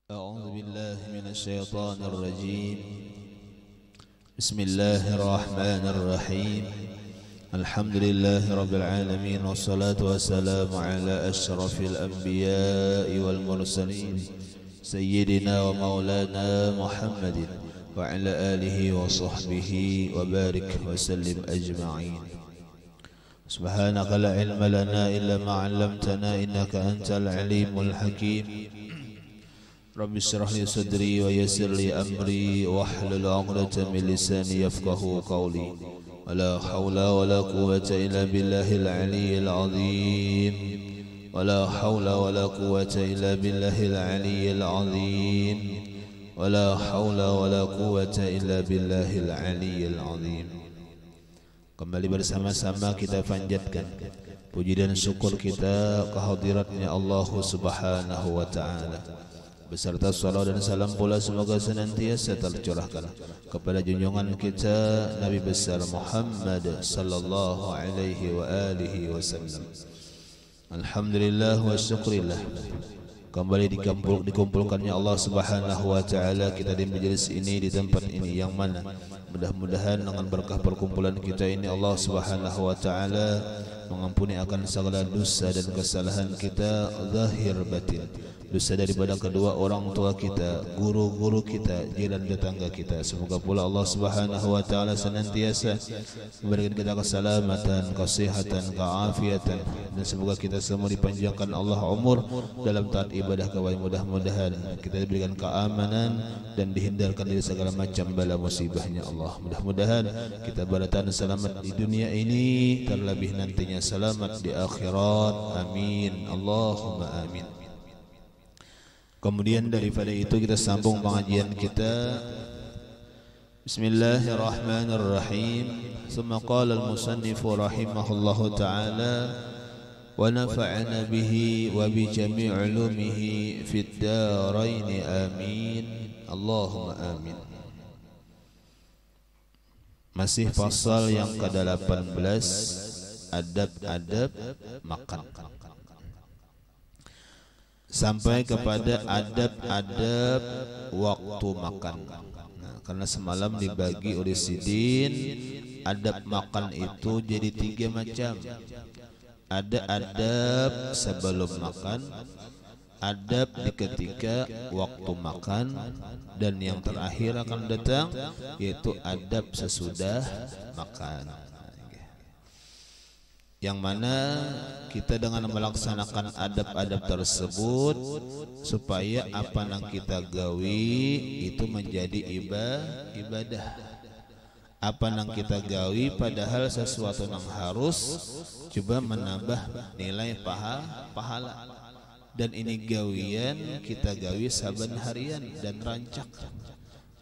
أعوذ بالله من الشيطان الرجيم. بسم الله الرحمن الرحيم. الحمد لله رب العالمين، والصلاة والسلام على أشرف الأنبياء والمرسلين سيدنا ومولانا محمد وعلى آله وصحبه وبارك وسلم أجمعين. سبحانك لا علم لنا إلا ما علمتنا إنك أنت العليم الحكيم. رب اشرح لي صدري ويسر لي أمري واحلل عقدة من لساني يفقهوا قولي. ولا حول ولا قوة إلا بالله العلي العظيم. ولا حول ولا قوة إلا بالله العلي العظيم. ولا حول ولا قوة إلا بالله العلي العظيم. Kembali bersama-sama kita panjatkan puji dan syukur kita kehadiratnya Allah Subhanahu wa taala, beserta salawat dan salam pula semoga senantiasa tercurahkan kepada junjungan kita Nabi besar Muhammad sallallahu alaihi wa alihi wasallam. Alhamdulillah wa syukrillah, kembali dikumpulkannya Allah Subhanahu wa taala kita di majelis ini, di tempat ini, yang mana mudah-mudahan dengan berkah perkumpulan kita ini Allah Subhanahu wa taala mengampuni akan segala dosa dan kesalahan kita zahir batin, dosa daripada kedua orang tua kita, guru-guru kita, jiran tetangga kita. Semoga pula Allah Subhanahu wa taala senantiasa memberikan kita keselamatan, kesehatan, keafiatan, dan semoga kita semua dipanjangkan Allah umur dalam taat ibadah kepada. Mudah-mudahan kita diberikan keamanan dan dihindarkan dari segala macam bala musibahnya Allah. Mudah-mudahan kita bertahan selamat di dunia ini, terlebih nantinya selamat di akhirat. Amin, Allahumma amin. Kemudian daripada itu kita sambung pengajian kita. Bismillahirrahmanirrahim. Tsumma qala al-musannif rahimahullahu taala wa nafa'ana bihi wa bi jami' ulumihi fid darain amin. Allahumma amin. Masih pasal yang ke-18, adab-adab makan, sampai kepada adab-adab waktu makan. Nah, karena semalam dibagi oleh Sidin, adab makan itu jadi 3 macam. Ada adab sebelum makan, adab di ketika waktu makan, dan yang terakhir akan datang yaitu adab sesudah makan. Yang mana kita dengan melaksanakan adab-adab tersebut supaya apa yang kita gawi itu menjadi ibadah. Apa yang kita gawi padahal sesuatu yang harus coba menambah nilai pahala. Dan ini gawian kita gawi saban harian dan rancak.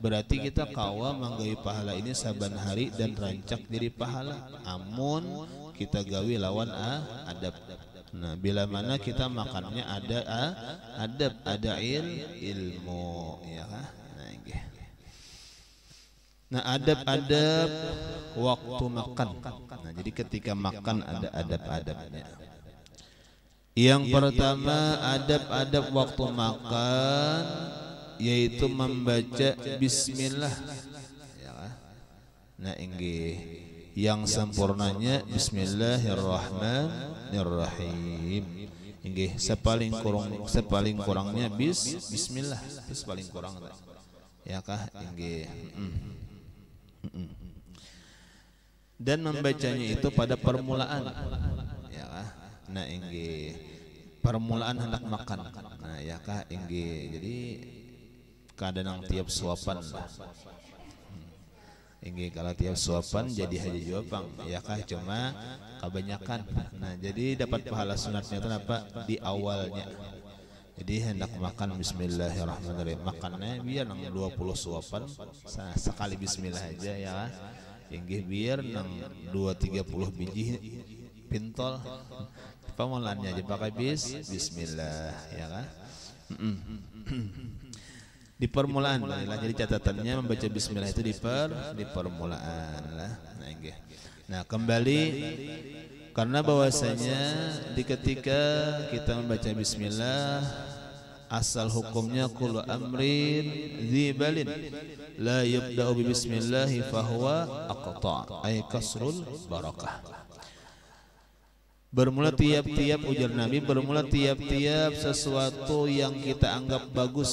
Berarti kita kawa menggawi pahala ini saban hari dan rancak diri pahala. Amun kita gawi lawan adab. Nah, bila mana kita makannya ada adab, ada ilmu, ya kan? Nah, adab-adab waktu makan. Nah, jadi ketika makan ada adab-adabnya. Yang pertama adab-adab waktu makan yaitu membaca bismillah, ya kan? Nah, inggih yang sempurnanya bismillahirrahmanirrahim. Inggih sepaling kurangnya bismillah, itu paling kurang, ya kah? Inggih. Dan membacanya itu pada permulaan, ya kah? Nah, inggih permulaan hendak makan. Nah, ya kah? Inggih. Jadi kadang tiap suapan lah. Inggih kalau tiap suapan jadi haji juapang, ya kah? Cuma kebanyakan. Nah, jadi dapat pahala sunatnya itu apa? Di awalnya. Jadi hendak makan bismillahirrahmanirrahim. Makannya biar nang 20 suapan sekali bismillah aja, ya kah? Inggih biar nang 2-30 biji pintol. Pamulannya aja pakai bismillah, ya kan? Di permulaan lah, jadi catatannya membaca bismillah itu di permulaan lah. Nah, kembali karena bahwasanya di ketika kita membaca bismillah asal hukumnya kullu amrin dzibalin la yubda'u bi bismillah fahuwa aqta' ay kasrul barakah. Bermula tiap-tiap, ujar Nabi, bermula tiap-tiap sesuatu yang kita anggap bagus,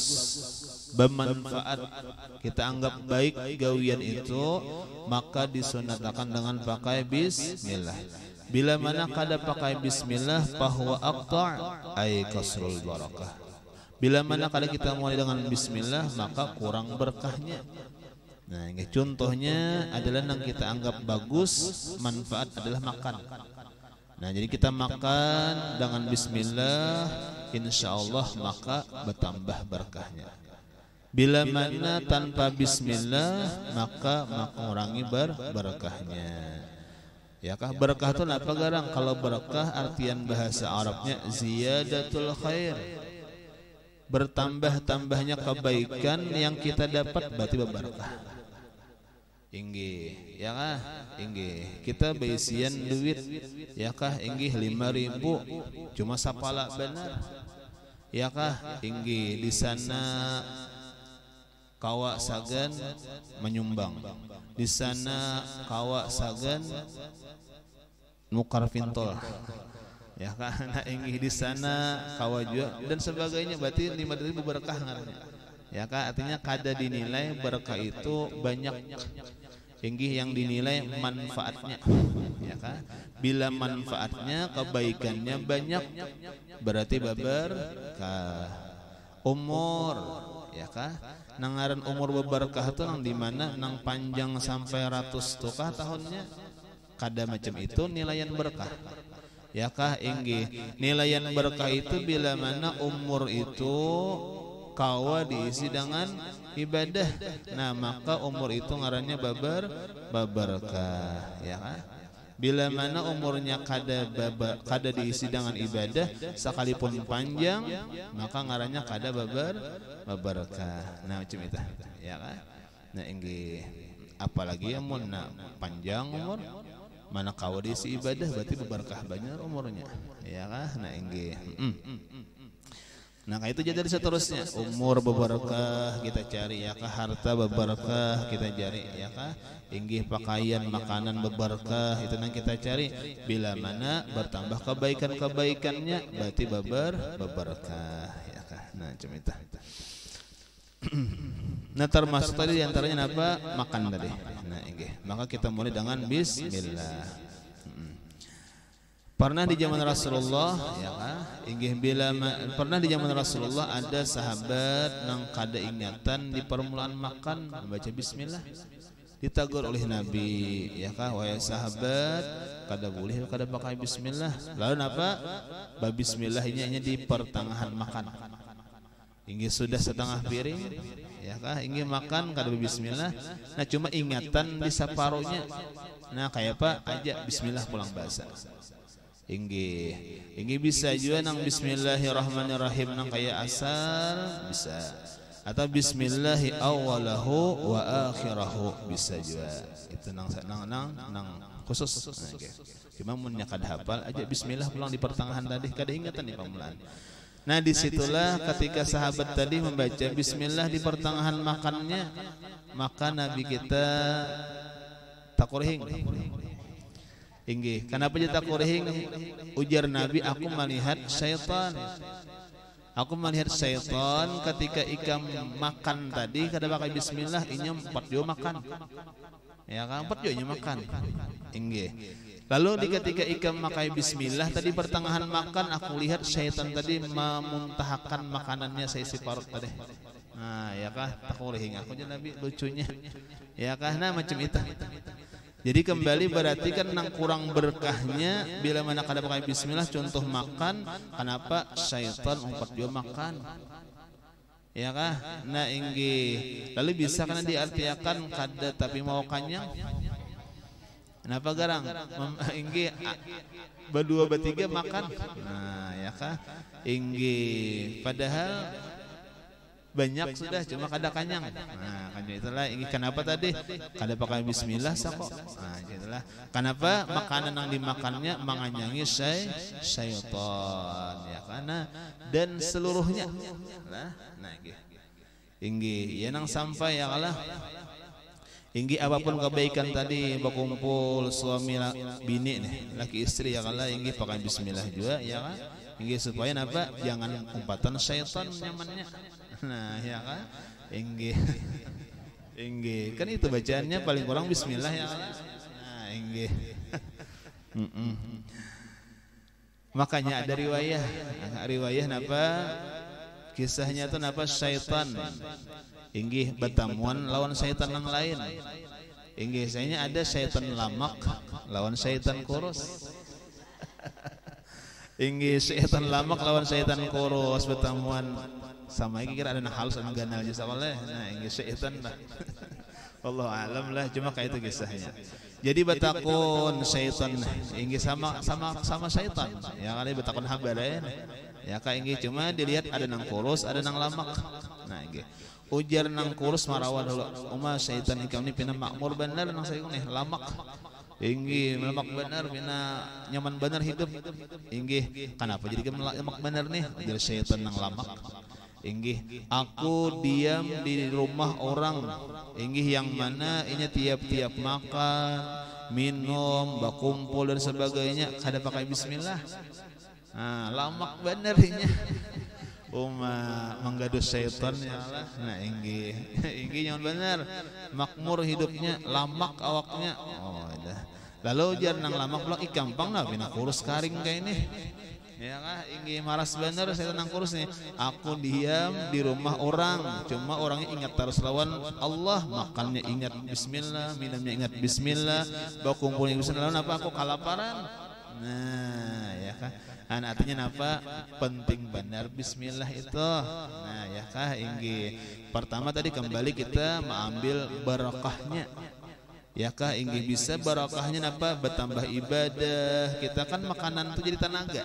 bermanfaat, kita anggap baik gawian itu, maka disunatakan dengan pakai bismillah. Bila mana kada pakai bismillah bahwa aqta' ay kasrul barakah. Bila mana kada kita mulai dengan bismillah maka kurang berkahnya. Nah, ini contohnya adalah yang kita anggap bagus, manfaat adalah makan. Nah, jadi kita makan dengan bismillah, insyaallah maka bertambah berkahnya. Bila mana tanpa bismillah maka mengurangi berkahnya. Ya kah, berkah itu apa garang? Kalau berkah artian bahasa Arabnya ziyadatul khair, bertambah-tambahnya kebaikan yang kita dapat, berarti berkah. Inggih, ya kah? Inggih, kita beisian duit, ya kah? Inggih 5.000, cuma sapala benar, ya kah? Inggih, di sana kawa sagan menyumbang, di sana kawa sagan nukar pintol, ya karena inggih di sana kawa juga dan sebagainya, berarti 5.000 berkah ngarannya, ya kan? Artinya kada dinilai berkah itu banyak, inggih yang dinilai manfaatnya, ya kan? Bila manfaatnya kebaikannya banyak berarti berkah. Umur, ya kan? Nangaran umur berkah itu nang di mana nang panjang sampai 100 tukah tahunnya, kada macam itu nilaian berkah, ya kah? Inggih, nilaian berkah itu bila mana umur itu kawa diisi dengan ibadah, nah maka umur itu ngarannya berkah, ya kah? Bila mana umurnya kada diisi dengan ibadah sekalipun panjang, maka ngarannya kada berkah. Nah macam itu, ya kan? Nah inggih, apalagi yang mun panjang umur, mana kawa diisi ibadah berarti berkah banyak umurnya, ya kan? Nah inggih. Nah itu jadi seterusnya, umur berkah kita cari, ya kah? Harta berkah kita cari, ya kah? Inggih, pakaian makanan berkah itu yang kita cari. Bila mana bertambah kebaikannya berarti berkah, ya kah? Nah macam itu. Nah termasuk tadi diantaranya apa? Makan tadi. Nah inggih, maka kita mulai dengan bismillah. Pernah di zaman Rasulullah, ya kan? Inggih, pernah di zaman Rasulullah ada sahabat nang kada ingatan di permulaan makan membaca bismillah. Ditagur oleh Nabi, ya kan? Wahai sahabat, kada boleh kada pakai bismillah. Lalu apa? Bismillah ini hanya di pertengahan makan. Inggih, sudah setengah piring, ya kah? Inggih makan kada bismillah. Nah cuma ingatan di separuhnya. Nah kayak apa? Aja bismillah pulang bahasa. Inggih bisa juga nang bismillahirrahmanirrahim nang kayak asal bisa, atau bismillahi awalahu wa akhirahu bisa juga. Itu nang khusus. Cuma mun kada hafal aja bismillah pulang di pertengahan tadi, kada ingatan di permulaan. Nah disitulah ketika sahabat tadi membaca bismillah di pertengahan makannya, maka Nabi kita takurihing. Inggih, kenapa jadi takurihing? Ujar Nabi, aku melihat syaitan. Aku melihat syaitan ketika ikam makan tadi kada pakai bismillah, inya 4 jo makan. Ya kan, 4 jo nya makan. Inggih. Lalu ketika ikam makai bismillah tadi pertengahan makan, aku lihat syaitan tadi memuntahkan makanannya seisi parut tadi. Nah, ya kah? Takurihing aku jadi Nabi lucunya. Ya kah? Nah macam itu. Jadi kembali berarti kan nang kurang berkahnya bila mana kada pakai bismillah, contoh makan, kenapa syaitan 4 jo makan? Ya kah? Nah inggih. Lalu bisa kan diartikan kada tapi mau kanyang. Kenapa garang? Inggih berdua bertiga makan. Nah ya kah? Inggih. Padahal banyak sudah cuma kada kanyang. Nah, kan itulah ini kenapa tadi kada pakai bismillah sako. Nah, itulah kenapa makanan yang dimakannya menganyangi syaitan ya karena dan seluruhnya. Nah, inggi ya nang sampai ya kalah. Inggi apapun kebaikan tadi berkumpul suami bini nih, laki istri ya kalah inggi pakai bismillah juga ya kan. Inggi supaya apa? Jangan umpatan syaitan nyamannya. Nah ya kan inggi kan itu bacaannya paling kurang bismillah ya kan? Nah inggi makanya ada riwayah napa kisahnya tuh napa syaitan inggi bertamuan lawan syaitan yang lain inggi sayanya ada syaitan lamak lawan syaitan kurus inggi syaitan lamak lawan syaitan kurus bertamuan sama iki kira ada halus dan ganal aja oleh nah ingin syaitan lah Allah alam lah cuma kayak itu kisahnya jadi batakun syaitan ingin sama syaitan ya kali batakun hamba lain ya kak ingin cuma dilihat ada nang kurus ada nang lamak nah ingin ujar nang kurus marawan dulu syaitan ikam ini pina makmur benar nang saya nih lamak inggi melemak benar pina nyaman benar hidup inggi kenapa jadi lemak benar nih jadi syaitan nang lamak inggih aku diam di rumah orang inggih yang mana ini tiap-tiap makan minum berkumpul dan sebagainya kada pakai bismillah nah lamak bener ini menggaduh syaitan ya Allah nah inggih nyaman bener makmur hidupnya lamak awaknya oh dah lalu jarang lamak pula gampang lah bina kurus karing kayak ini ya kah ingin maras bener saya tenang kurus nih aku diam di rumah orang cuma orangnya ingat terus lawan Allah makannya ingat bismillah minumnya ingat bismillah berkumpulnya bismillah apa aku kelaparan nah ya kah artinya apa penting benar bismillah itu nah ya kah ingin pertama tadi kembali kita mengambil barakahnya ya kah ingin bisa barakahnya apa bertambah ibadah kita kan makanan itu jadi tenaga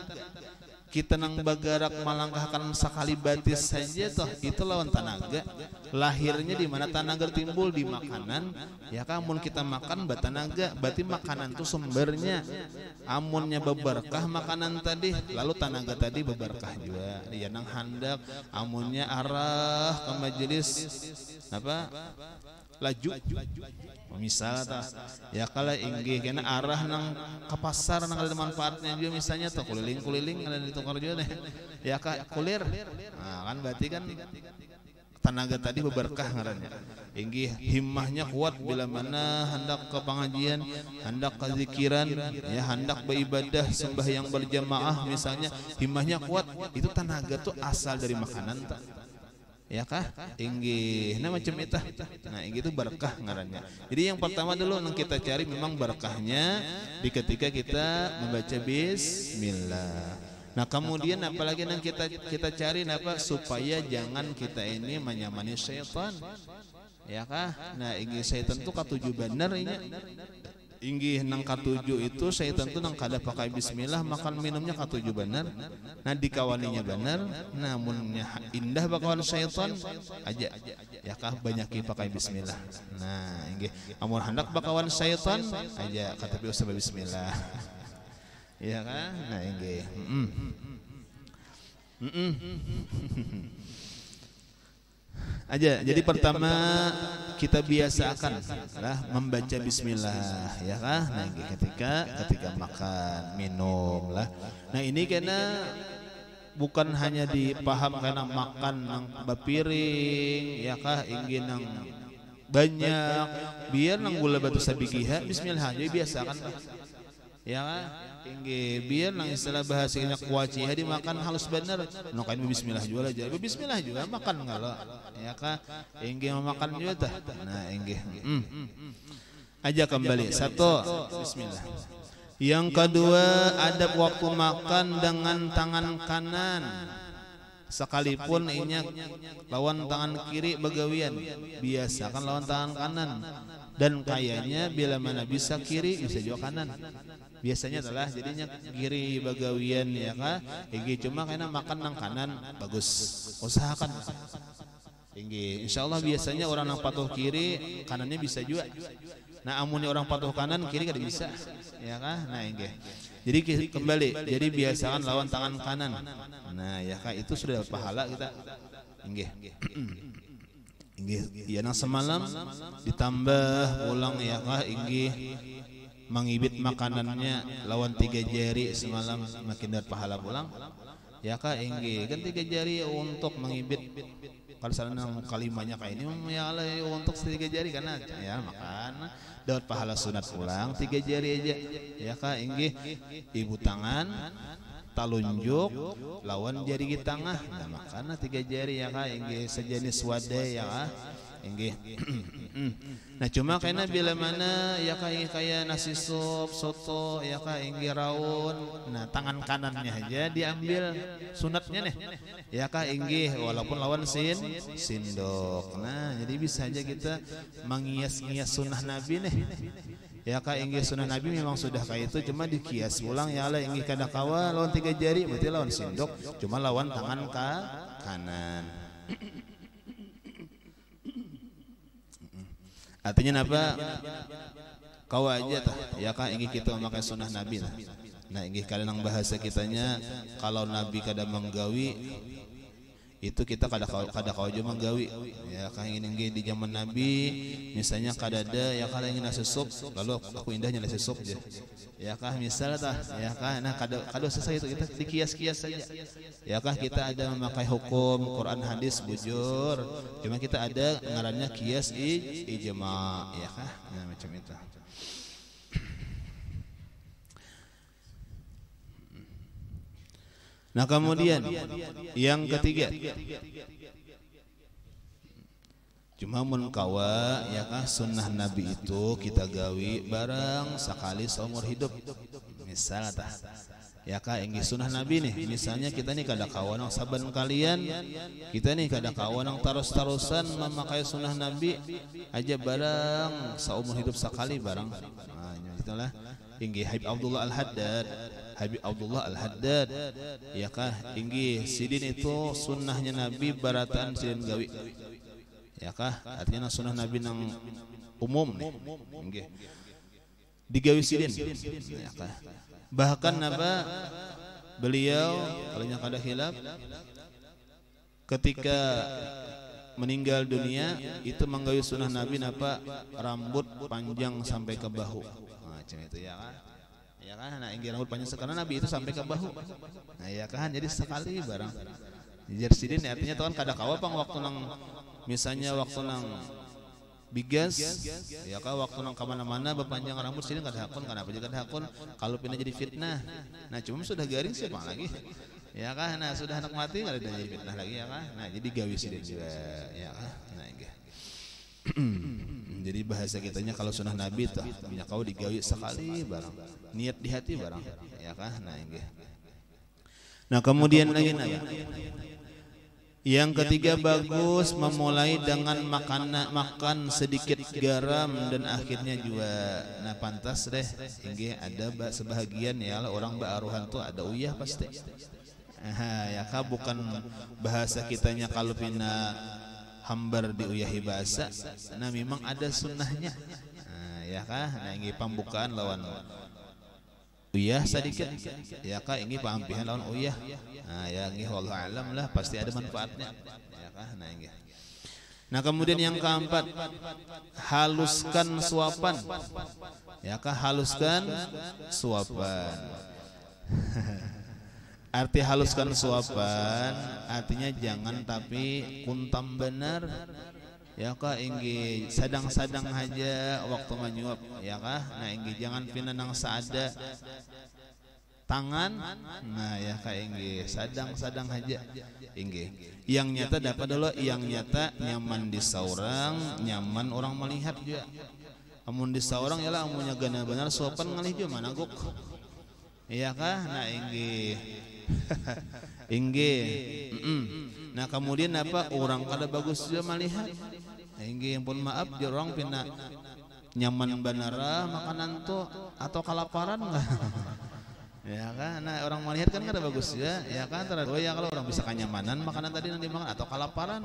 kita nang bagarak melangkahkan sekali batis saja toh itu lawan tenaga lahirnya di mana tenaga timbul di makanan ya kan amun kita makan bertenaga berarti makanan itu sumbernya amunnya beberkah makanan tadi lalu tenaga tadi beberkah juga ya nang handak amunnya arah ke majelis apa laju misal ya kalau inggih kena arah nang ke pasar nang ada manfaatnya juga misalnya tuh keliling ada di tukar juga deh ya kak kulir nah kan berarti kan tenaga tadi berberkah ngarannya inggih himmahnya kuat bila mana hendak ke pengajian hendak ke zikiran ya hendak beribadah sembahyang berjamaah misalnya himmahnya kuat itu tenaga tuh asal dari makanan tak ya kah inggih nah macam itu nah itu berkah ngarannya jadi yang pertama dulu yang kita cari memang berkahnya di ketika kita membaca bismillah nah kemudian apalagi yang kita cari apa supaya jangan kita ini menyamani syaitan ya kah nah inggih syaitan itu katujuh benar ini inggih nang katujuh itu syaitan itu nang kada pakai bismillah makan minumnya katujuh benar nah dikawaninya benar namunnya indah bakawan syaitan aja ya kah banyak pakai bismillah nah inggih amun hendak bakawan syaitan aja kata usah bismillah ya kan nah inggih aja jadi pertama kita biasakan lah membaca bismillah ya kah nah ketika makan minum lah nah ini karena bukan hanya dipaham karena makan nang bapiring ya kah ingin nang banyak biar nang gula batu sabikiha bismillah jadi biasakan ya kah ingin biar nang istilah bahasanya kuaci dimakan halus bener nokain bismillah juga aja bismillah juga makan ngalo ya kah ingin makan juga tah nah ingin aja kembali satu bismillah yang kedua adab waktu makan dengan tangan kanan sekalipun inya lawan tangan kiri begawian biasakan lawan tangan kanan dan kayaknya bila mana bisa kiri bisa juga kanan biasanya adalah jadinya kiri bagawian ya kah ini cuma karena makan nang kanan bagus usahakan Inggih, insyaallah biasanya orang yang patuh kiri kanannya bisa juga. Nah amunnya orang patuh kanan kiri kada bisa, ya kah? Nah inggih. Jadi kembali, jadi biasakan lawan tangan kanan. Nah ya kah itu sudah pahala kita. Inggih. Inggih, ya nang semalam ditambah pulang ya kah inggih mengibit makanannya lawan 3 jari semalam makin dapat pahala pulang. Ya kah inggih kan 3 jari untuk mengibit. Kalau salah kalimahnya kayak ini ya Allah untuk 3 jari karena ya makan dapat pahala sunat pulang 3 jari aja ya kah inggih ibu tangan talunjuk lawan jari di tengah nah makanya 3 jari ya kah inggih sejenis wadai ya kah inggih. Nah cuma karena bila mana ya kayak nasi sup soto ya kah inggih raun nah tangan kanannya aja diambil sunatnya nih ya kah inggih walaupun lawan sindok. Nah jadi bisa aja kita mengias-ngias sunnah Nabi nih ya kah inggih sunnah Nabi memang sudah kayak itu cuma dikias ulang ya Allah inggih kada kawa lawan 3 jari berarti lawan sindok cuma lawan tangan kanan. Artinya apa? Kau aja tah, ya kah inggih kita memakai sunnah Nabi lah. Nah inggih kalian bahasa kitanya kalau Nabi kada menggawi itu kita kada kau aja menggawi. Ya kah ingin di zaman Nabi misalnya kada ada ya kah ingin nasi sup lalu aku indahnya nasi sup aja. Ya kah misalnya tah ya kah nah kada selesai itu kita dikias-kias saja. Ya kah kita ada memakai hukum Quran hadis bujur. Cuma kita ada ngarannya kias ijma ya kah nah macam itu. Nah kemudian yang ketiga cuma mun kawa ya kah sunnah Nabi itu kita gawi barang sekali seumur hidup misal tah ya kah inggih sunnah Nabi nih misalnya kita nih kada kawan nang saban kalian kita nih kada kawan nang terus-terusan memakai sunnah Nabi aja barang seumur hidup sekali barang nah itulah inggih Habib Abdullah Al-Haddad ya kah inggih sidin itu sunnahnya Nabi barataan sidin gawi ya kah artinya sunnah Nabi nang umum nih inggih digawi sidin ya kah bahkan apa beliau kalau nya kada hilaf ketika meninggal dunia itu menggawi sunnah Nabi napa rambut panjang sampai ke bahu macam itu ya kan ya kan nah inggih rambut panjang sekarang Nabi itu sampai ke bahu nah ya kan jadi sekali barang jersidin artinya tuh kan kada kawa pang waktu nang misalnya waktu nang bigas ya kan waktu nang kemana-mana berpanjang rambut sidin kada hakun kenapa juga kada hakun kalau pindah jadi fitnah nah cuma sudah garing siapa lagi ya kan nah sudah anak mati kada jadi fitnah lagi ya kan nah jadi gawi sidin juga ya kan nah inggih. Jadi bahasa kitanya kalau sunnah Nabi tuh minyak kau digawi sekali barang niat di hati barang ya kah nah inggih. Nah kemudian lagi yang ketiga bagus memulai dengan makan sedikit garam dan akhirnya juga nah pantas deh inggih ada sebahagian ya orang baaruhan tuh ada uyah pasti ya kah bukan bahasa kitanya kalau pina hambar diuyahi bahasa nah memang ada sunnahnya nah, ya kah nah ini pembukaan lawan uyah sedikit ya kah ini pampihan lawan uyah nah ya ini wallahu alam lah pasti ada manfaatnya ya kah nah ini nah kemudian yang keempat haluskan suapan ya kah haluskan suapan arti haluskan suapan artinya jangan tapi kuntam benar ya kah inggih sadang-sadang aja waktu menyuap ya kah nah inggih jangan pinanang saada tangan nah ya kah inggih sadang-sadang aja inggih yang nyata dapat dulu yang nyata nyaman di saurang nyaman orang melihat juga amun di saurang ya lah amunnya gana benar suapan ngalih juga mana guk iya kah nah inggih inggih nah kemudian apa orang kada bagus juga melihat inggih pun maaf jorong pina nyaman banara makanan tuh atau kelaparan enggak ya kan nah orang melihat kan kada bagus ya ya kan oh ya kalau orang bisa kenyamanan makanan tadi yang dimakan atau kelaparan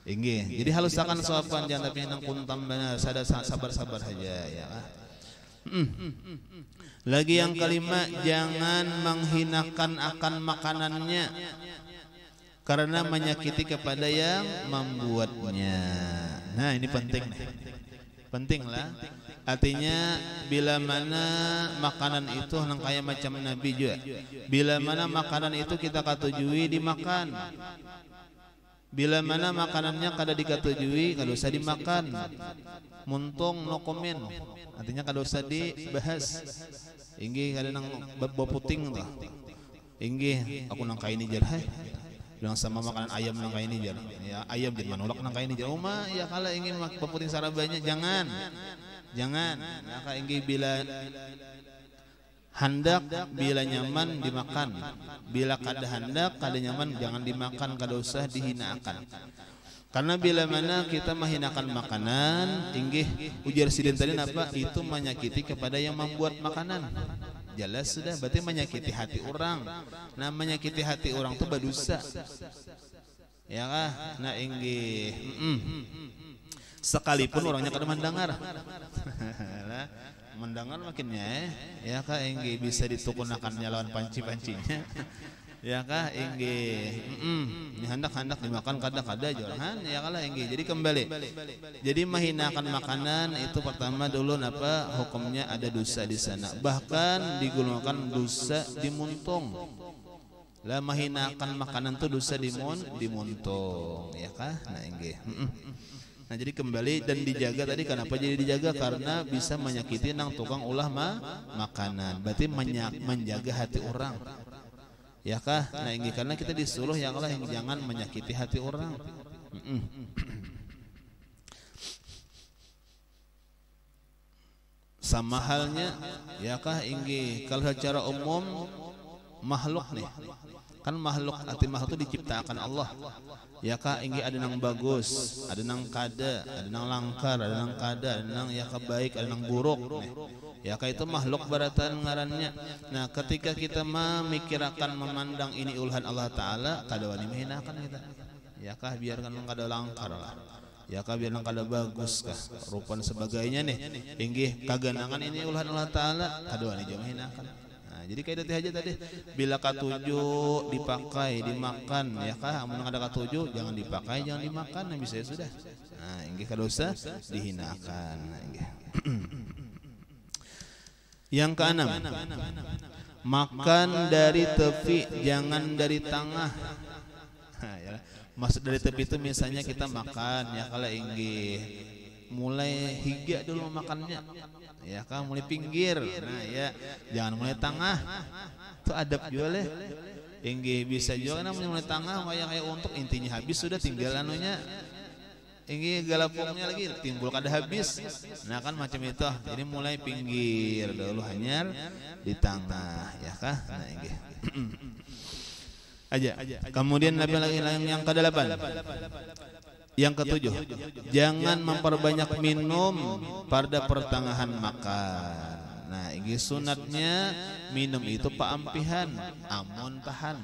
Inggih. Jadi halusakan sopan jangan tapi nang kuntam benar, sabar-sabar saja ya. Lagi yang kelima, jangan menghinakan akan makanannya karena menyakiti kepada yang membuatnya. Nah, ini penting nih. Penting lah. Artinya bila mana makanan itu nang kayak macam Nabi juga. Bila mana makanan itu kita katujui dimakan. Bila mana makanannya kada dikatujui, kada usah dimakan. Muntung no komen. Artinya kada usah dibahas. Inggih kada nang baputing tuh. Inggih aku nang kaini jar hai. Bilang sama makanan ayam nang kaini jar. Ya ayam jadi manulak nang kaini jar. Uma ya kala ingin baputing sarabanya jangan. Jangan. Maka inggih bila hendak, bila nyaman dimakan. Bila kada hendak, kada nyaman jangan dimakan, kada usah dihinakan. Karena bila mana kita menghinakan makanan, inggih ujar sidin tadi apa? Itu menyakiti kepada yang membuat makanan. Jelas sudah, berarti menyakiti hati orang. Nah, menyakiti hati orang itu berdosa. Ya kah? Nah, inggih. Sekalipun orangnya kada mendengar. Mendengar makinnya ya kah inggih bisa ditukunakannya lawan panci-pancinya. Ya kah inggih ini hendak dimakan kada jangan ya kalah inggih. Jadi kembali, jadi menghinakan makanan itu pertama dulu apa hukumnya ada dosa di sana, bahkan digolongkan dosa dimuntung lah. Menghinakan makanan itu dosa dimuntung ya kah. Nah inggih. Nah jadi kembali dan dijaga tadi, kenapa jadi dijaga? Karena bisa menyakiti nang tukang ulah makanan, berarti menjaga hati orang. Ya kah? Nah ini karena kita disuruh yang Allah yang jangan menyakiti hati orang. Sama halnya ya kah inggi kalau secara umum makhluk nih. Kan makhluk hati makhluk itu diciptakan Allah. Ya kah inggi ada nang bagus, ada nang kada, ada nang langkar, ada nang kada, ada nang ya kah baik, ada nang buruk nih. Ya kah itu makhluk baratan ngarannya. Nah ketika kita memikirkan memandang ini ulahan Allah Ta'ala, kada wani menghinakan kita. Ya kah biarkan nang kada langkar lah. Ya kah biar nang kada bagus kah rupa sebagainya nih. Inggih kaganangan ini ulahan Allah Ta'ala, kada wani jo menghinakan. Nah jadi kaidah aja tadi, bila katuju dipakai dimakan ya kah, amun ada katuju jangan dipakai jangan dimakan, nah bisa ya sudah. Nah inggih kada usah dihinakan. Nah, inggih. Yang keenam, makan dari tepi jangan dari tengah. Nah, ya. Maksud dari tepi itu misalnya kita makan ya kalau inggih mulai higa dulu makannya. Ya kan mulai pinggir. Nah ya jangan mulai tengah. Itu adab juga leh. Inggih bisa juga kan mulai tengah kayak untuk intinya habis sudah tinggal anunya. Inggih galapungnya lagi timbul kada habis. Nah kan macam itu. Jadi mulai pinggir dulu hanyar di tengah ya kah. Nah inggih. Aja. Kemudian Nabi lagi yang ke-8. Yang ke-7, jangan memperbanyak minum pada pertengahan makan. Nah, ini sunatnya minum itu paampihan, amun tahan.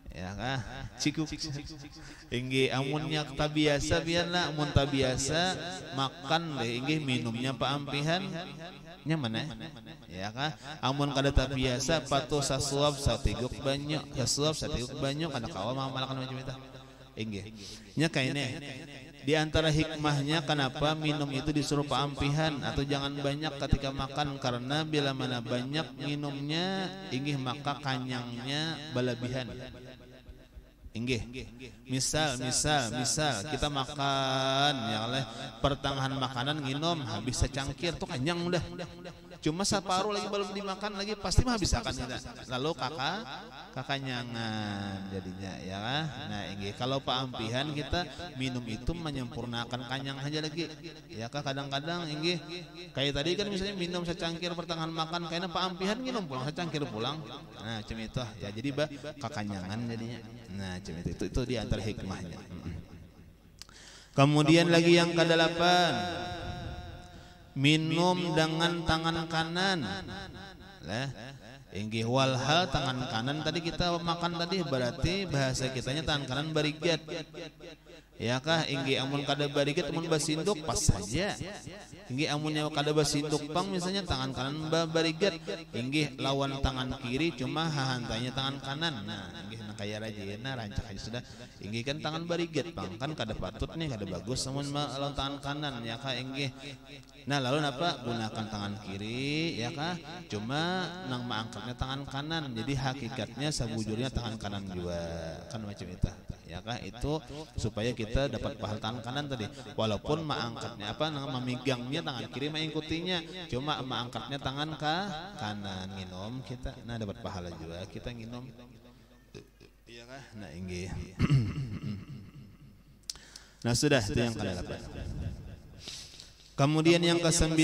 Ya kah? Cikuk. Inggi amunnya tak biasa biarlah, amun tak biasa makan deh inggi minumnya paampihan. Nya mana? Ya kah? Amun kada tak biasa patuh sasuap satiguk banyak, sasuap satiguk banyak kada kawa mamalakan macam itu. Inggih. Nya kaine di antara hikmahnya kenapa minum itu disuruh paampihan atau jangan banyak ketika makan, karena bila mana banyak minumnya inggih maka kanyangnya balabihan. Inggih. Misal kita makan ya oleh pertengahan makanan nginum habis secangkir tuh kanyang udah. Cuma separuh lagi belum dimakan lagi pasti mah habis akan kita. Lalu kakanyangan jadinya ya kan. Nah ini kalau paampihan kita minum itu menyempurnakan kanyang aja lagi. Ya kah kadang-kadang ini kayak tadi kan misalnya minum secangkir pertengahan makan kayaknya paampihan minum pulang secangkir pulang. Nah cuma itu ya jadi kakanyangan jadinya. Nah cuma itu di antara hikmahnya. Kemudian lagi yang ke-8, minum dengan tangan kanan. Lah, inggih walhal tangan kanan tadi kita makan tadi berarti bahasa kitanya tangan kanan barigat. ya kah inggi amun kada bariget amun basinduk pas saja. Inggi amunnya kada basinduk pang misalnya tangan kanan bariget, inggi lawan tangan kiri cuma hahantanya tangan kanan. Nah inggi kaya rajina rancak aja sudah. Inggi kan tangan bariget pang kan kada patut nih kada bagus amun lawan tangan kanan ya kah inggi. Nah lalu apa gunakan tangan kiri ya kah cuma nang maangkatnya tangan kanan, jadi hakikatnya sabujurnya tangan kanan juga kan macam itu ya kah, itu supaya kita dapat pahala tangan kanan tadi, walaupun maangkatnya apa nang memegangnya tangan kiri mengikutinya, cuma maangkatnya tangan kanan nginom kita, nah dapat pahala juga kita nginom ya kah. Nah inggih nah sudah itu yang ke-8. Kemudian yang ke-9,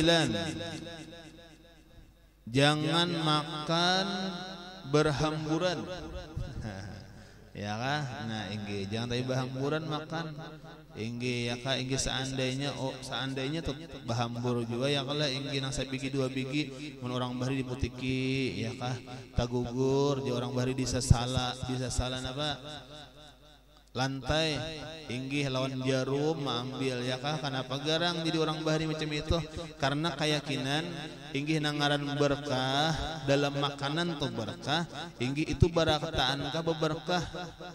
jangan makan berhamburan. Ya kah? Nah, inggi jangan tadi berhamburan makan. Inggi ya kah inggi seandainya tuh bahambur juga ya kala inggi nang sabigi 2 biji mun orang bahari diputiki ya kah tagugur je orang bahari bisa salah apa lantai inggih lawan jarum ambil ya kah, kenapa garang jadi orang bahari macam itu, karena keyakinan inggih nangaran berkah dalam makanan tuh berkah, inggih itu barakaan kah beberkah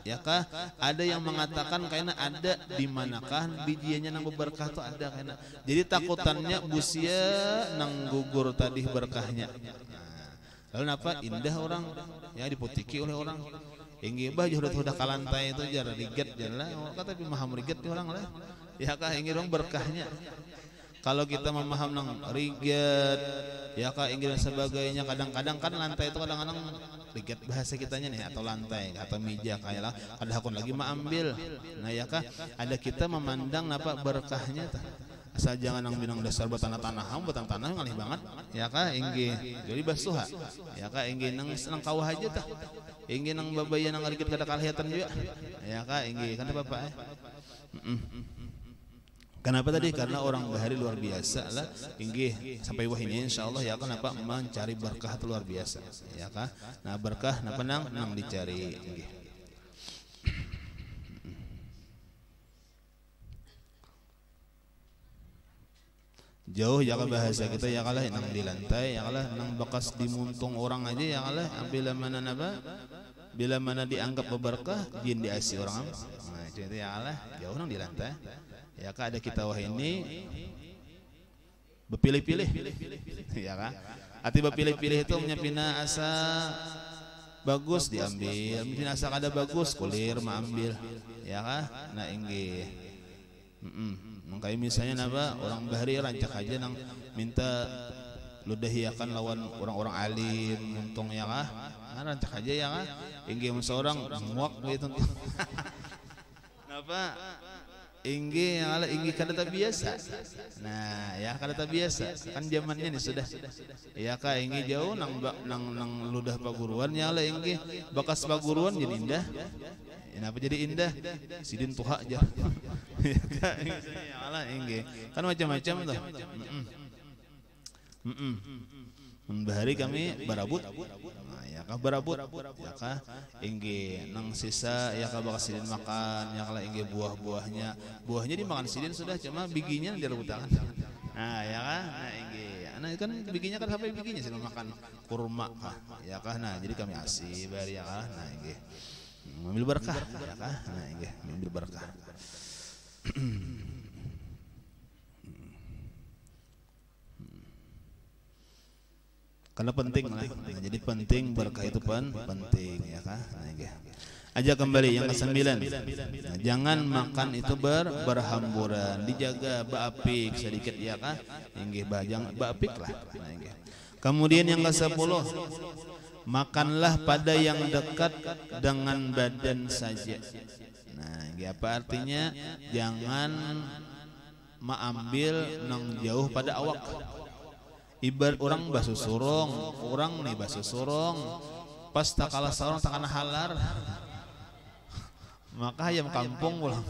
ya kah, ada yang mengatakan kayaknya ada di manakah bijiannya nang beberkah tuh ada kayaknya, jadi takutannya busia nang gugur tadi berkahnya. Lalu napa indah orang ya diputiki oleh orang. Inggi bah udah kalantai itu jar riget jalan kata tapi maham riget orang lah ya kah inggi dong berkahnya. Kalau kita memaham nang riget ya kah inggi dan sebagainya, kadang-kadang kan lantai itu kadang-kadang riget bahasa kitanya nih, atau lantai atau meja kayak lah ada hakun lagi ambil. Nah ya kah ada kita memandang apa berkahnya asal jangan nang binang dasar tanah tanah ngalih banget ya kah inggi jadi basuha ya kah inggi nang kawah aja tah ingin nang babayan nang arikit kada kalihatan juga ya kak ingin kan bapak kenapa tadi karena orang bahari luar biasa lah ingin sampai wah ini insyaallah ya kenapa mencari berkah itu luar biasa ya kak. Nah berkah napa nang dicari ingin. Jauh ya bahasa kita ya kalah nang di lantai ya kalah nang bekas dimuntung orang aja ya kalah bila mana napa bila mana dianggap berkah jin diasi orang. Nah itu ya kalah jauh nang di lantai ya kah ada kita wah ini berpilih-pilih ya kah arti berpilih-pilih itu menyapina asa bagus diambil, mungkin asa kada bagus kulir ambil ya kah. Nah inggih kayak misalnya napa orang bahari rancak aja nang minta ludahiakan lawan orang-orang alim untung ya kah, nah, rancak aja ya kah inggi seorang muak gitu napa inggi yang ala inggi kada tak biasa. Nah ya kada tak biasa kan zamannya nih sudah ya kah inggi jauh nang ludah paguruan ya ala inggi bakas paguruan jadi indah. Kenapa jadi indah? Sidin tuha aja. Ya Allah ingge. Kan macam-macam tuh. Bahari kami barabut. Nah, ya kah barabut? Ya kah ingge nang sisa ya kah bakal sidin makan, ya kah ingge buah-buahnya. Buahnya dimakan sidin sudah cuma bijinya direbutakan. Nah, ya kah? Nah ingge. Nah kan bijinya kan sampai bijinya sidin makan kurma kah. Ya kah? Nah jadi kami asih bari ya kah? Nah ingge. Mengambil berkah ya kah? Nah inggih mengambil berkah. Karena penting lah. Nah, jadi penting berkah itu penting ya kah? Nah inggih. Aja kembali yang ke-9. Nah, jangan makan itu berhamburan, dijaga baapik sedikit ya kah? Inggih jangan baapik lah. Nah inggih. Kemudian yang ke-10, makanlah pada yang dekat dengan badan saja. Nah, apa artinya? Jangan mengambil nang jauh pada awak. Ibarat orang basuh surong, orang nih basuh surong, pas tak kalah sarong tak kena halar. Maka ayam kampung pulang.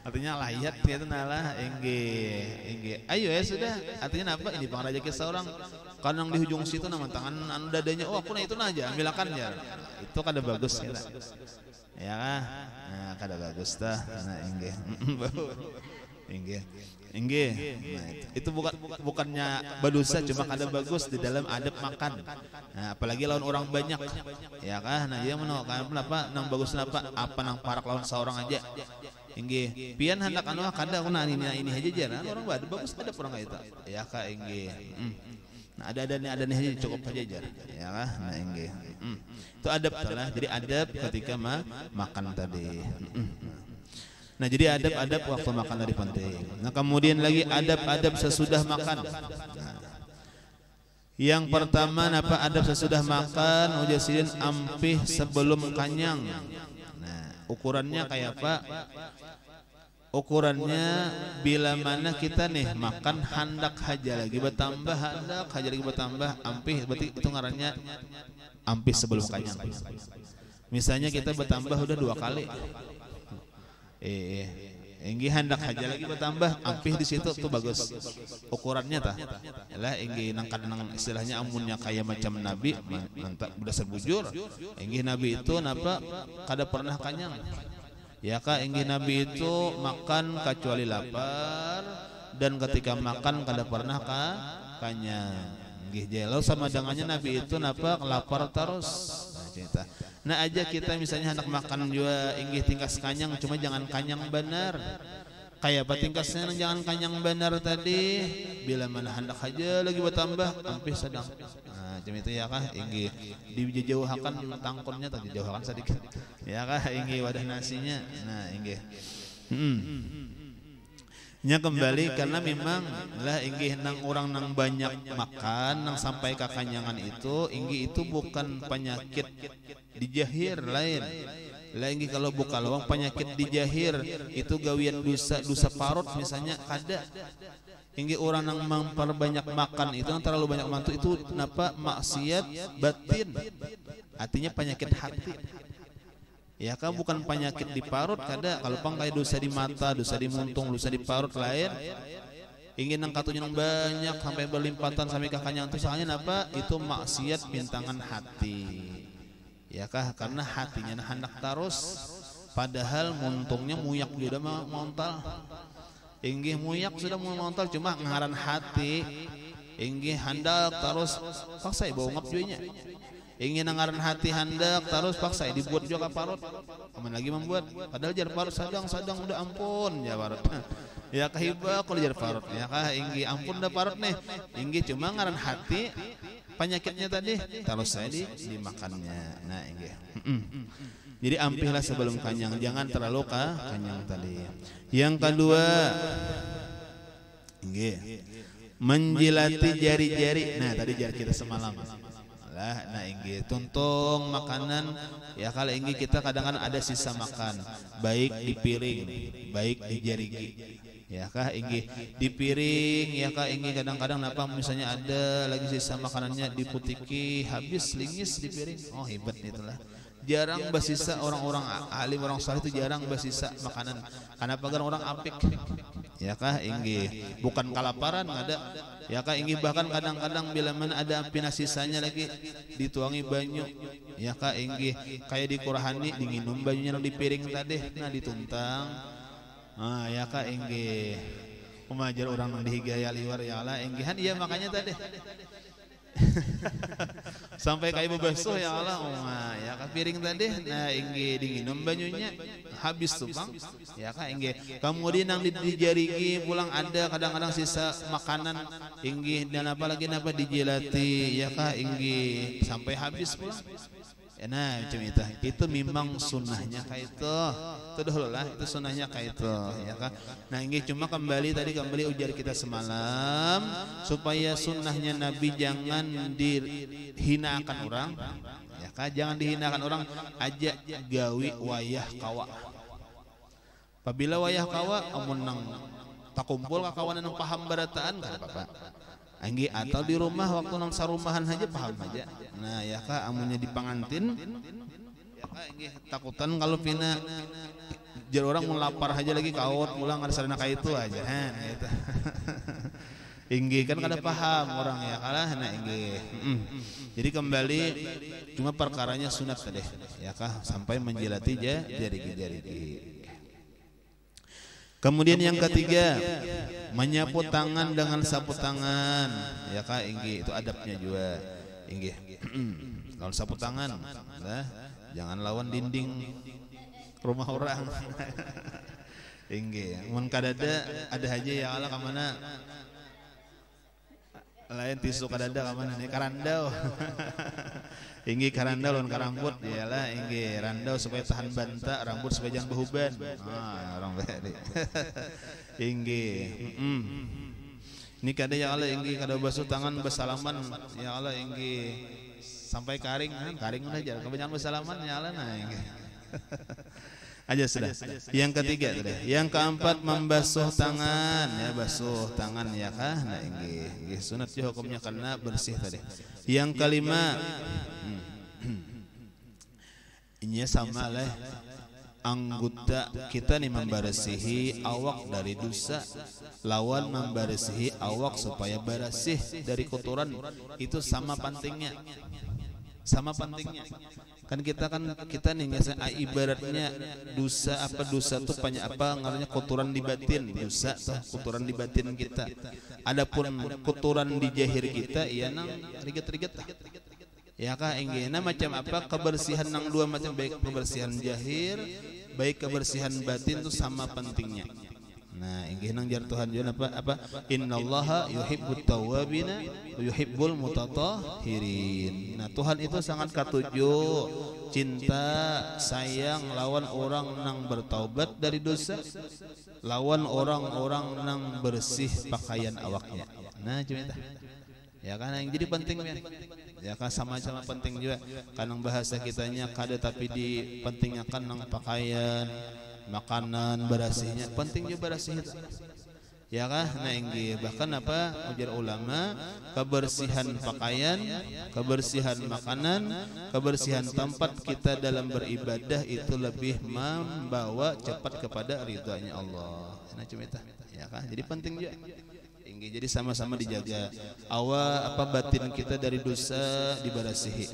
Artinya layat itu nalah engge. Ayo ya sudah. Artinya apa? Ini pang rezeki seorang. Kadang di ujung situ nama tangan anu dadanya. Oh aku nah itu aja ambilakan ya. Itu kada bagus kita. Ya kah? Nah, kada bagus tah. Nah, inggih. Inggih. Inggih. Nah, itu bukannya berdosa, cuma kada bagus di dalam adab makan. Nah, apalagi lawan orang banyak. Ya kah? Nah, dia menolak kenapa nang bagus kenapa? Apa nang parak lawan seorang aja. Inggih. Pian hendak anu kada kuna ini aja jaran orang bagus ada orang itu. Ya kah inggih. Nah, ada nih aja cukup aja jar. Ya kah? Nah, inggih. Itu adab salah. Jadi adab ketika makan tadi. Nah, jadi adab-adab waktu makan tadi penting. Nah, kemudian lagi adab-adab sesudah makan. Nah, yang pertama apa adab sesudah makan? Ujasidin ampih sebelum kanyang. Nah, ukurannya kayak apa? Ukurannya bila mana kita nih makan handak haja lagi bertambah, handak haja lagi bertambah, ampih berarti itu ngarannya ampih sebelum kanyang. Misalnya kita bertambah udah 2 kali. Inggi hendak haja lagi bertambah, ampih di situ tuh bagus. Ukurannya tah. Yalah inggi nang kadang istilahnya amunnya kayak macam Nabi, mantap udah sebujur. Inggi Nabi itu napa kada pernah kanyang. Ya kah inggi Nabi itu makan kecuali lapar dan ketika makan kada pernah kanyang. Inggih jelo sama dengannya Nabi itu napa lapar terus. Nah, cerita. Nah aja kita misalnya hendak makan juga inggih tingkas kanyang, cuma jangan kanyang benar. Kayak apa tingkasnya jangan kanyang benar tadi. Bila mana hendak aja lagi bertambah, ampih sedang. Nah cuma itu ya kah inggih dijauhkan tangkonnya atau dijauhkan sedikit. Ya kah inggih wadah nasinya. Nah inggih. Nya kembali karena memang lah inggih nang orang nang banyak makan nang sampai kekanyangan itu inggih itu bukan penyakit di jahir lain. Lah inggih kalau buka lawang penyakit di jahir itu gawian dosa parut misalnya kada. Inggih orang nang memperbanyak makan itu nang terlalu banyak mantu itu napa maksiat batin. Artinya penyakit hati. Ya kan bukan penyakit di parut kada kalau pang kayak dosa di mata, dosa di muntung, dosa di parut lain. Ingin nang katunya nang banyak sampai berlimpatan sampai kakaknya itu soalnya apa? Itu maksiat bintangan hati. Ya kah karena hatinya hendak terus padahal muntungnya muyak juga montal. Inggih muyak sudah mau montal cuma ngaran hati. Inggih hendak terus paksa bawa ngap juinya. Ingin ngaran hati hendak terus paksa dibuat juga parut. Kaman lagi membuat padahal jar parut sadang udah ampun ya parut. Ya kahibah kalau jar parut ya kah inggi ampun dah parut nih. Inggi cuma ngaran hati penyakitnya tadi terus saya dimakannya. Nah inggi. Jadi ampihlah sebelum kanyang, jangan terlalu kanyang tadi. Yang kedua inggi menjilati jari-jari. Nah tadi jari kita semalam. Nah inggih tuntung makanan ya kalau inggih kita kadang-kadang ada sisa makan baik di piring baik di jarigi ya kah inggih di piring ya kah inggih kadang-kadang apa misalnya ada lagi sisa makanannya diputiki habis lingis di piring oh hebat itulah jarang bersisa orang-orang alim orang saleh itu jarang bersisa makanan karena pagar orang apik ya kah inggih bukan kelaparan ada ya kah inggih bahkan kadang-kadang bila mana ada api sisanya lagi dituangi banyu ya kah inggih kayak dikurahani dinginum banyunya di piring tadi nah dituntang ya kah inggih pemajar orang nang dihigaya liwar ya Allah inggihan iya makanya tadi sampai kayak bebasuh ya Allah ya kah piring tadi nah inggih dinginum banyunya habis tuh bang ya kah inggih kemudian nang dijarigi pulang ada kadang-kadang sisa makanan inggih dan apalagi napa dijilati ya kah inggih sampai habis pulang ya nah macam itu memang sunnahnya kayak itu dahulu lah itu sunnahnya kayak itu ya kah nah inggih cuma kembali ujar kita semalam supaya sunnahnya Nabi jangan dihinakan orang ya kah jangan dihinakan orang aja gawi wayah kawa apabila wayah kawa amun nang takumpul kakawanan nang paham barataan kan apa anggi atau di rumah waktu nang sarumahan aja paham aja nah ya kah amunnya di pangantin ya kah anggi takutan kalau pina jar orang mau lapar aja lagi kaut pulang ada sarana kayak itu aja gitu. Inggih kan kada paham orang ya kalah nah inggih. Jadi kembali cuma perkaranya sunat tadi ya kah sampai menjilati jari-jari. Kemudian yang ketiga menyapu tangan dengan sapu tangan ya kah inggih itu adabnya juga inggih. Kalau sapu tangan nah, jangan lawan dinding rumah orang. Inggih mun kadada ada aja ya Allah ka mana lain tisu kadada ka mana nih karandau. Inggih karandau lawan karambut yalah inggih randau supaya tahan banta rambut supaya jangan behuban. Orang beri. Inggih. Ini kada ya Allah inggih kada basuh tangan bersalaman ya Allah inggih sampai karing aja kebanyakan bersalaman ya Allah nah inggih. Aja sudah. Yang ketiga sudah. Yang keempat membasuh tangan ya basuh tangan ya kah nah inggih sunat juga hukumnya karena bersih tadi. Yang kelima ini sama lah anggota kita nih membersihi awak dari dosa lawan membersihi awak supaya bersih dari kotoran itu sama pentingnya kan kita nih ibaratnya dosa tuh banyak apa ngaruhnya kotoran di batin dosa tuh kotoran di batin kita adapun kotoran di jahir kita iya nang riget-riget lah ya kah inggihna macam apa kebersihan nang dua macam baik kebersihan jahir baik kebersihan batin itu sama pentingnya. Nah inggih nang jar Tuhan juga apa innallaha yuhibbut tawwabina wa yuhibbul mutatahhirin. Nah Tuhan itu sangat katuju cinta sayang lawan orang nang bertaubat dari dosa lawan orang-orang nang bersih pakaian awaknya. Nah cuma ya kan yang jadi penting ya kan sama-sama penting juga kanang bahasa kitanya kada tapi dipentingkan nang pakaian makanan bersihnya penting juga bersih itu ya kah nah inggih bahkan apa ujar ulama kebersihan pakaian kebersihan makanan kebersihan tempat kita dalam beribadah itu lebih membawa cepat kepada ridhanya Allah nah cuma itu ya kah jadi penting juga inggih jadi sama-sama dijaga awal apa batin kita dari dosa dibersihi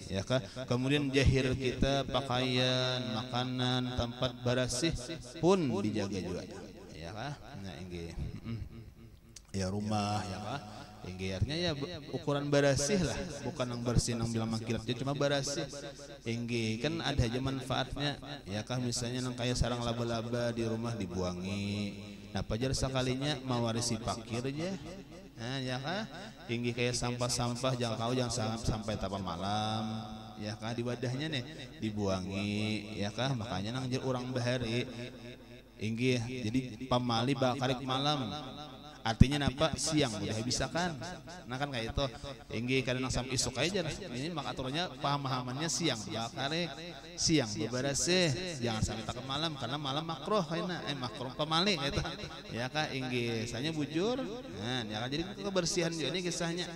ya kah kemudian jahir kita pakaian makanan tempat bersih pun dijaga juga ya kah nah inggih ya rumah ya kah inggih artinya ya ukuran bersih lah bukan yang bersih yang bilang makilatnya cuma bersih inggih kan ada aja manfaatnya ya kah misalnya nang kayak sarang laba-laba di rumah dibuangi nah pajar sekalinya mewarisi pakir aja nah ya kah inggih kayak sampah-sampah jangan sampai tapa malam ya kah di wadahnya nih dibuangi ya kah makanya nang orang bahari inggih jadi pamali bakarik malam artinya napa siang udah bisa kan nah kan kayak itu inggih kadang sampai isuk aja ini maka aturannya pahamannya siang bakarik siang bebersih jangan sampai tak ke malam karena malam makruh kayaknya makruh pamali itu ya kah inggih saya bujur nah ya kan jadi kebersihan juga ini kisahnya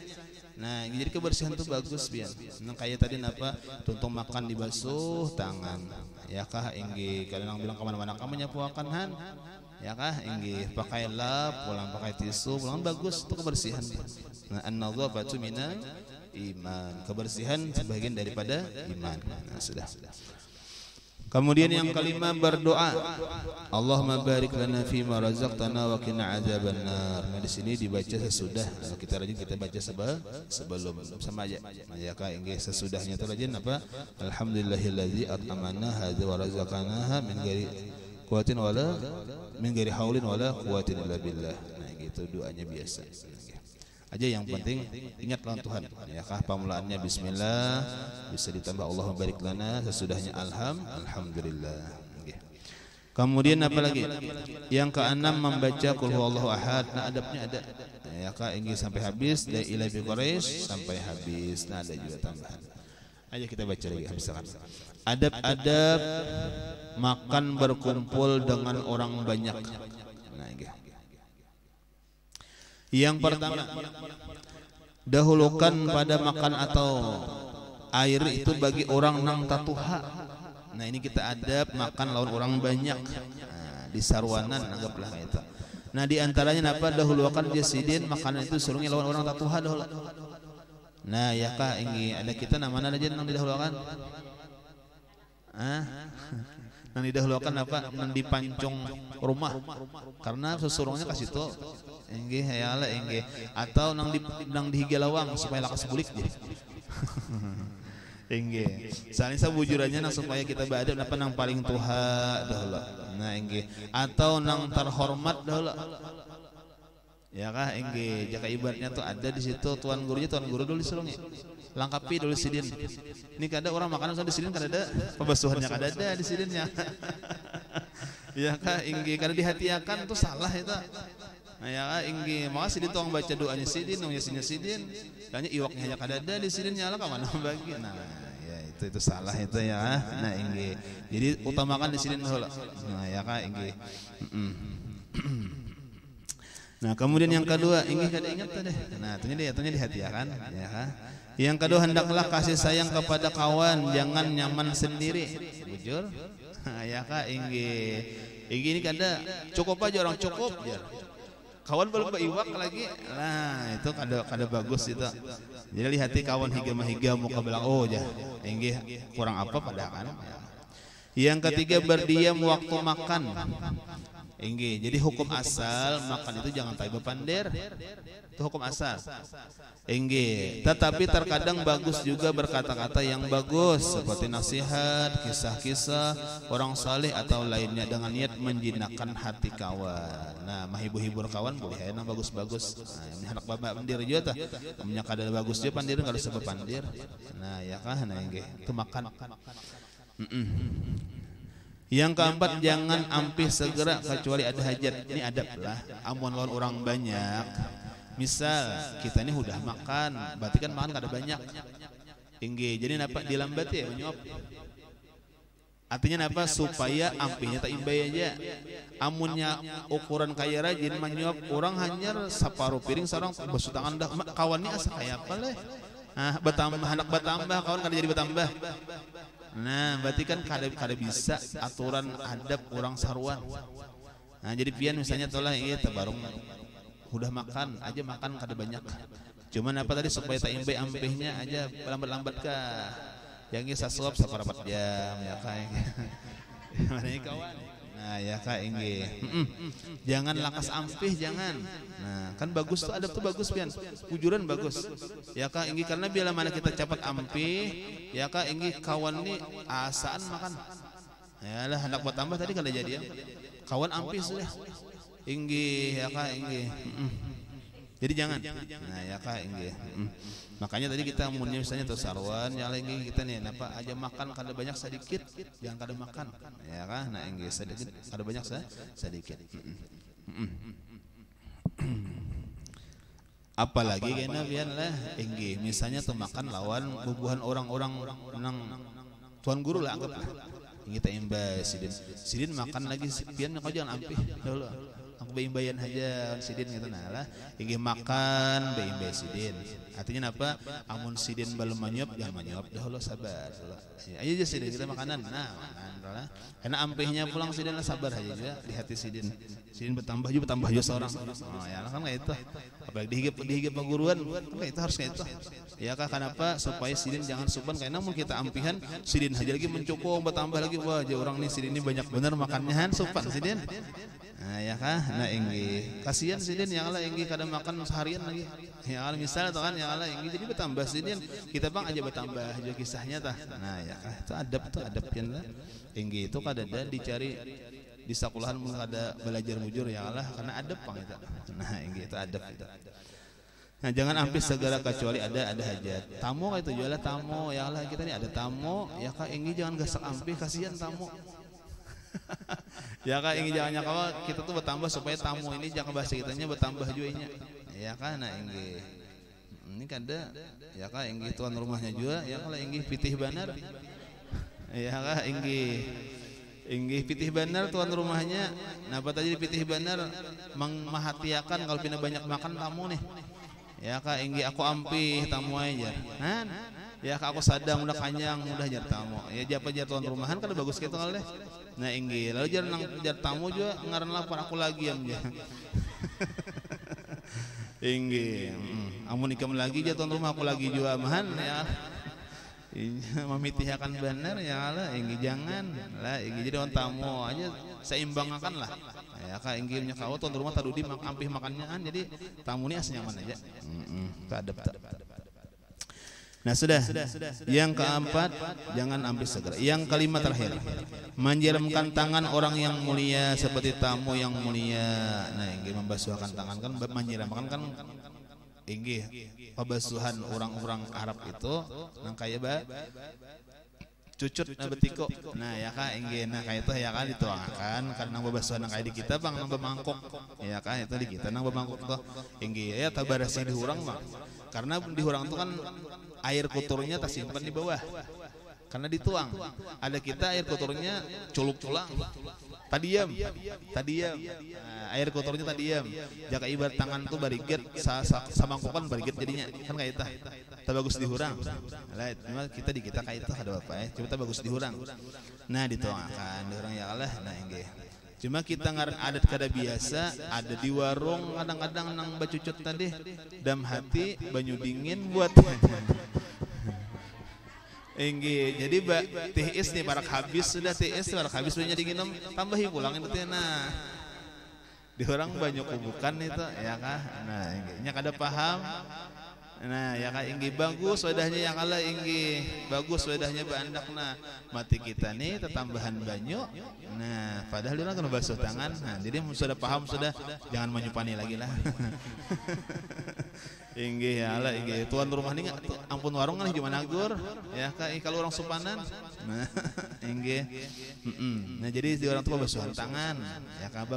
nah jadi kebersihan itu bagus biar nah kayak tadi napa tuntung makan dibasuh tangan ya kah inggih kadang bilang kemana-mana kamu nyapu akan ya kah inggih pakai lap pulang pakai tisu pulang bagus itu kebersihan nah an-nadhafatu minal iman kebersihan sebagian daripada iman nah sudah kemudian yang kelima berdoa Allahumma barik lana fima razaqtana wa qina adzabannar nah di sini dibaca sesudah kalau kita rajin kita baca sebelum sama aja ya kah inggih sesudahnya itu rajin apa alhamdulillahillazi at'amana hadza wa razaqana min ghairi quwwatin wala min ghairi haulin wala quwwatin illa billah nah gitu doanya biasa aja yang penting ingat lawan Tuhan ya kah pemulaannya bismillah bisa ditambah Allahumma barik lana sesudahnya alhamdulillah kemudian apa lagi yang keenam membaca qul huwallahu ahad nah adabnya ada ya kah inggih sampai habis dari ila bi quraish sampai habis nah ada juga tambahan aja kita baca lagi habiskan adab-adab makan berkumpul dengan orang banyak nah inggih yang pertama dahulukan pada makan atau air itu bagi orang nang tatuha nah ini kita adab makan lawan orang banyak nah, di sarwanan anggaplah itu Nah di antaranya napa dahuluakan jasidin makanan itu surungi lawan orang tatuha dahulu. Nah ya kah ingin ada kita namanya aja nang didahuluakan. Nang didahuluakan apa? Nang dipancong rumah. Karena susurungnya kasih itu. Inggih hayala inggih atau nang dihiga lawang supaya lakas bulik jadi. Inggih. Salin sabujurannya nang supaya kita badep napa nang paling tuha dahulu. Nah inggih atau nang terhormat dahulu. Ya kah inggih jaka ibaratnya tuh ada di situ tuan guru dulu disulungnya. Lengkapi dulu sidin. Ini kada orang makanan di sidin kada ada pembasuhannya kada ada di sidinnya. Ya kah inggih kada dihatiakan tuh salah itu. Nah ya kah inggih maka sidin tuang baca doanya sidin, nyasinya sidin. Tanya iwaknya hanya kada ada di sidinnya lah kemana bagi. Nah ya itu salah itu ya. Nah inggih. Jadi utamakan di sidin dulu. Nah ya kah inggih. Nah kemudian yang kedua inggih kada ingat deh. Nah tanya dihatiakan ya kah. Yang kedua hendaklah kasih sayang kepada kawan, jangan nyaman sendiri. Bujur? Ya kak inggih. Ini kada cukup aja orang cukup ya. Kawan belum beriwak lagi. Nah, itu kada bagus itu. Jadi lihati kawan higa muka bilang oh ya. Inggih kurang apa pada kan. Yang ketiga berdiam waktu makan. Inggih. Jadi hukum asal makan itu jangan tai bepander. Itu hukum asal. Inggih, tetapi terkadang bagus juga berkata-kata yang bagus seperti nasihat, kisah-kisah orang saleh atau lainnya dengan niat menjinakkan hati kawan. Nah, menghibur kawan boleh enak bagus-bagus. Nah, anak bapak pandir juga tah. Namanya kada bagus dia pandir enggak usah bepandir. Nah, ya kah nah inggih, itu makan. Yang keempat jangan ampih segera kecuali ada hajat. Ini adab lah. Amun lawan orang banyak. Misal kita ini udah makan, berarti kan makan kada banyak. Inggih, jadi napa dilambat ya menyuap. Artinya napa supaya ampihnya tak imbay aja. Amunnya ukuran kaya rajin menyuap orang hanya separuh piring seorang basuh tangan dah kawannya asa kayak apa leh. Nah, bertambah anak bertambah kawan kada jadi bertambah. Nah, berarti kan kada bisa aturan adab orang saruan. Nah, jadi pian misalnya tolah ieu tabarung udah makan aja makan kada banyak. Cuman apa tadi supaya tak imbai ampihnya aja lambat-lambat kah. Yang ini sasuap saparapat jam ya kah. Mana kawan. Nah ya kah inggih. Jangan lakas ampih jangan. Nah kan bagus tuh adab tuh bagus pian. Pujuran bagus. Ya kah inggih karena bila mana kita cepat ampih ya kah inggih kawan ni asaan makan. Ya lah hendak buat tambah tadi kada jadi ya. Kawan ampih sudah. Inggih ya kak inggih. Jadi jangan. Nah ya kak inggih. Makanya tadi kita munnya misalnya tuh sarwan yang lagi kita nih apa aja makan kada banyak sedikit jangan kada makan ya kah. Nah inggih sedikit kada banyak sedikit. Apalagi kena pian lah inggih misalnya tuh makan lawan bubuhan orang-orang nang tuan guru lah anggap lah. Kita imbas sidin makan lagi pian kau jangan ampih dulu. Aku beimbayan aja sidin gitu nah lah inggih makan beimbay sidin artinya apa amun sidin belum menyuap jangan menyuap dahulu sabar ya aja sidin kita makanan nah makan karena ampihnya pulang sidin lah sabar aja juga di hati sidin bertambah juga seorang oh ya kan kayak itu apalagi dihigap perguruan kayak itu harus kayak itu ya kah kenapa supaya sidin jangan suban karena namun kita ampihan sidin aja lagi mencukung bertambah lagi wah aja orang nih sidin ini banyak bener makannya han supan sidin. Nah ya kah, nah inggih kasihan sidin yang Allah inggih kadang makan seharian lagi. Ya Allah misal tuh kan yang Allah inggih jadi bertambah sidin kita bang aja bertambah juga kisahnya tah. Nah ya kah itu adab pian lah. Inggih itu kada ada dicari di sekolahan mun kada belajar mujur ya Allah karena adab pang itu. Nah inggih itu adab itu. Nah jangan ampis segera kecuali ada hajat. Tamu itu jualah tamu ya Allah kita nih ada tamu ya kah inggih jangan gasak ampih kasihan tamu. Ya kak ingin jangan nyakawa kita tuh bertambah supaya tamu ini jangan bahasa kitanya bertambah juga nya. Ya kan nah inggih. Ini kada ya kak inggih tuan rumahnya juga ya kalau inggih pitih banar. Ya kak inggih pitih banar tuan rumahnya. Nah apa tadi pitih banar menghatiakan kalau pindah banyak makan tamu nih. Ya kak inggih aku ampih tamu aja. Nah Ya aku sadang udah kanyang udah jar tamu. Ya japa jar tuan rumahan kan bagus gitu kali deh. Nah inggih lalu jar tamu juga ngaran lapar aku lagi ya. Inggih. Amun ikam lagi jar tuan rumah aku lagi juga mahan ya. Memitihakan benar ya lah inggih jangan lah inggih jadi on tamu aja seimbangkan lah ya kak inggihnya kau tuan rumah tadi ampih makannya kan jadi tamu ini asli nyaman aja kadep. Nah sudah yang keempat jangan ambil segera. Yang kelima terakhir menyiramkan tangan orang yang mulia seperti tamu yang mulia. Nah inggih membasuhkan tangan kan menyiramkan kan inggih pembasuhan orang-orang Arab itu nang kaya cucut na betiko. Nah ya kak inggih nah kaya itu ya kan dituangkan karena pembasuhan nang kaya di kita bang nang bemangkok ya kan itu di kita nang bemangkok tuh inggih ya tabarasi di hurang bang karena di hurang itu kan air kotornya tersimpan di bawah karena dituang ada kita air kotornya culuk-culang tadiam nah, air kotornya tadiam jaka ibarat tangan tuh bariget samangkokan bariget jadinya kan kayak itu tak bagus dihurang lah memang kita di kita kayak itu ada apa ya coba tak bagus dihurang nah dituangkan dihurang ya Allah nah inggih cuma kita ngaran adat kada biasa ada di warung kadang-kadang nang bacucut tadi dam hati banyu dingin buat inggih jadi tiis nih barak habis sudah tiis barak habis banyak dingin tambahi pulangin itu nah di orang banyak kubukan itu ya kah nah inggihnya kada paham nah ya kah inggih bagus wadahnya yang kalah inggih bagus wadahnya bandak nah mati kita nih tetambahan banyak nah padahal dia kan basuh tangan nah jadi sudah paham sudah jangan menyupani lagi lah inggih ya Allah inggih tuan rumah ini ampun warung kan cuma nagur ya kalau orang sumpanan nah inggih nah jadi di orang tua basuhan tangan ya kak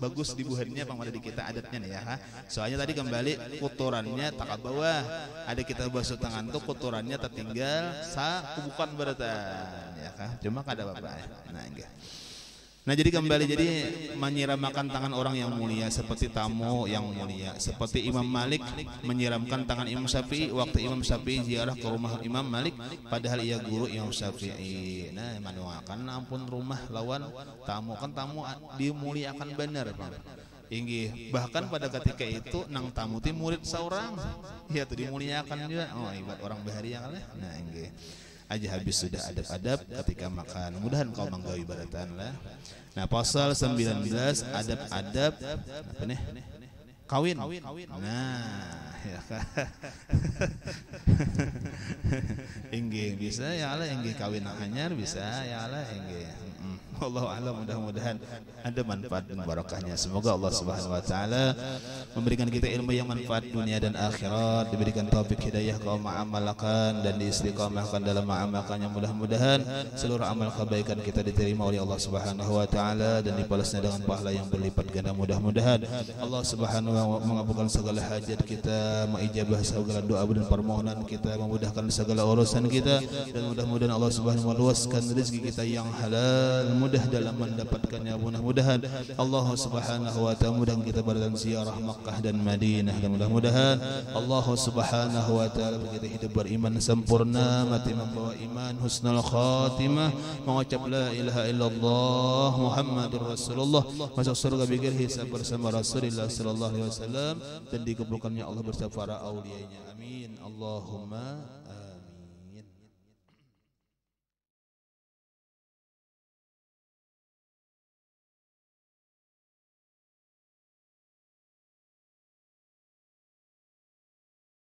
bagus dibuharinya pang di kita adatnya nih ya kak soalnya tadi kembali kotorannya tak ke bawah ada kita basuh tangan tuh kotorannya tertinggal kubukan beratan ya kak cuma kada apa-apa ya nah inggih. Nah jadi kembali jadi menyiramkan tangan orang yang mulia seperti tamu yang mulia seperti Imam Malik menyiramkan tangan Imam Syafi'i waktu Imam Syafi'i ziarah ke rumah Imam Malik padahal ia guru Imam Syafi'i. Nah manuakan ampun rumah lawan tamu kan tamu dimuliakan benar Bang. Inggih bahkan pada ketika itu nang tamu ti murid seorang ya tuh dimuliakan juga oh ibarat orang bahari yang lah nah inggih aja habis sudah adab-adab ketika makan mudahan kau manggawi baratan lah. Nah pasal 19 adab-adab apa nih kawin nah ya inggih bisa ya Allah inggih kawin anyar bisa ya Allah inggih wallahu a'lam mudah-mudahan ada manfaat dan barakahnya semoga Allah Subhanahu wa taala memberikan kita ilmu yang manfaat dunia dan akhirat diberikan taufik hidayah kaum mengamalkan dan diistiqamahkan dalam mengamalkannya mudah-mudahan seluruh amal kebaikan kita diterima oleh Allah Subhanahu wa taala dan dibalasnya dengan pahala yang berlipat ganda mudah-mudahan Allah Subhanahu wa taala mengabulkan segala hajat kita mengijabah segala doa dan permohonan kita memudahkan segala urusan kita dan mudah-mudahan Allah Subhanahu wa taala luaskan rezeki kita yang halal mudah dalam mendapatkannya mudah-mudahan Allah Subhanahu wa taala mudahkan kita berdan ziarah Makkah dan Madinah dan mudah-mudahan Allah Subhanahu wa taala kita hidup beriman sempurna mati membawa iman husnul khatimah mengucap la ilaha illallah Muhammadur Rasulullah masuk surga bigir hisab bersama Rasulullah sallallahu alaihi wasallam dan dikabulkannya Allah bersama para aulianya amin Allahumma